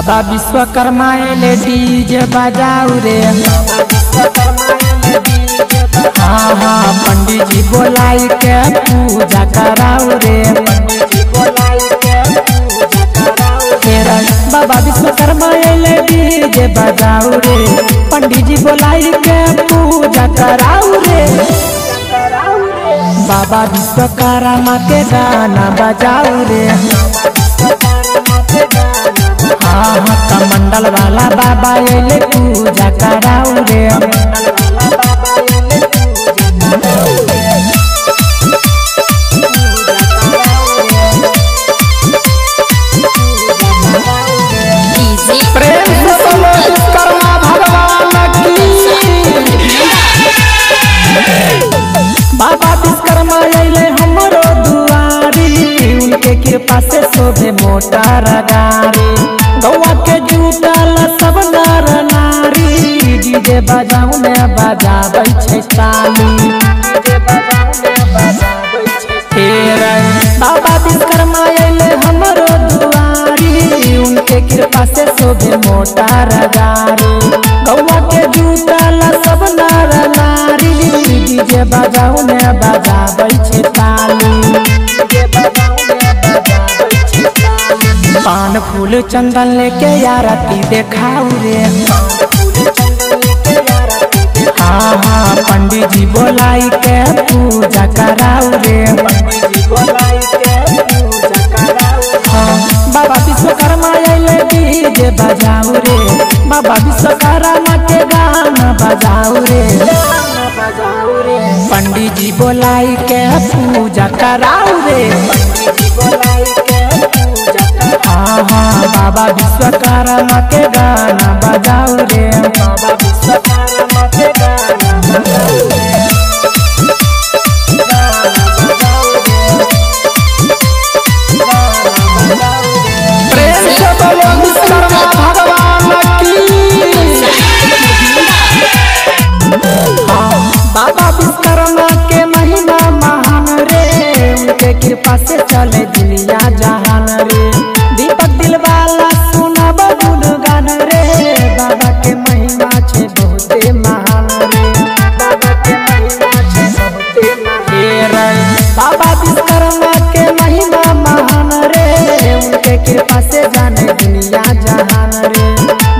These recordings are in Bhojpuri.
बाबा विश्वकर्मा एले डीजे बजाऊ रे। हाँ हाँ पंडित जी बोलाई के पूजा कराऊ रे। बाबा विश्वकर्मा एले डीजे बजाऊ रे। पंडित जी बोलाई के पूजा कराऊ रे। बाबा विश्वकर्मा के गाना बजाऊ रे। हाँ हाँ कमंडल वाला बाबा एले पूजा कराऊ रे। प्रेम से बोलो विश्वकर्मा भगवान की। बाबा विश्वकर्मा एले हमरो दुआरी। उनके कृपा से शोभे मोटर गाड़ी। गौआ के जुटल सब नर नारी। डीजे बजाऊ में बजाबै छै ताली। बाबा विश्वकर्मा एले हमरो दुआरी। उनके कृपा से शोभे मोटर गाड़ी। गौआ के जुटल सब नर नारी। डीजे बजाऊ में बजाबै छै ताली। पान फूल चंदन लेके आरती देखाऊ रे। हाँ हाँ पंडित जी बोलाई के पूजा कराऊ रे। हाँ बाबा विश्वकर्मा एले डीजे बजाऊ रे। बाबा विश्वकर्मा के गाना बजाऊ रे। पंडित जी बोलाई के पूजा कराऊ रे। हाँ हाँ बाबा विश्वकर्मा के गाना बजाऊ रे। बाबा विश्वकर्मा के गाना बजाऊ रे। प्रेम से बोलो विश्वकर्मा भगवान की। हाँ बाबा विश्वकर्मा के महिमा महान रे। उनके कृपा से चले दुनिया जहान रे। दीपक दिलवाला सुनब गुणगान रे। बाबा के महिमा छे बहुते महान रे। बाबा के महिमा छे बहुते महान रे। बाबा विश्वकर्मा के महिमा महान रे। उनके कृपा से जाने दुनिया जहान रे।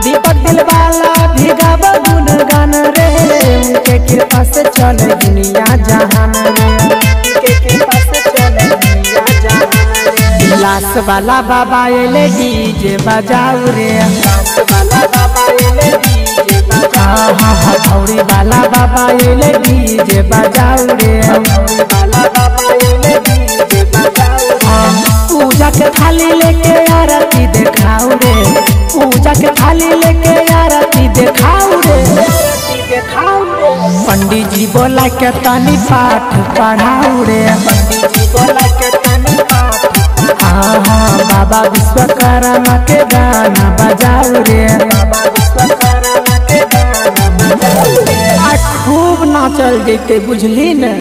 दीपक दिलवाला भी गाब गुणगान रे। उनके कृपा से चले दुनिया जहान रे। उनके कृपा से चले दुनिया जहान रे। लाश वाला बाबा एले डीजे बजाऊ रे। लाश वाला बाबा एले डीजे बजाऊ। हाँ हाँ हथौड़ी वाला बाबा एले डीजे बजाऊ रे। हथौड़ी वाला बाबा एले डीजे बजाऊ। हाँ पूजा के थाली लेके आरती देखाऊ रे। पूजा के थाली लेके आरती देखाऊ रे। पंडित जी बोला के तनी पाठ पढ़ाऊ रे। पंडित जी बोला के तनी पाठ। हाँ हाँ बाबा विश्वकर्मा के गाना बजाऊ रे। बाबा विश्वकर्मा के गाना बजाऊ रे। खूब नाचल जैते बुझली न।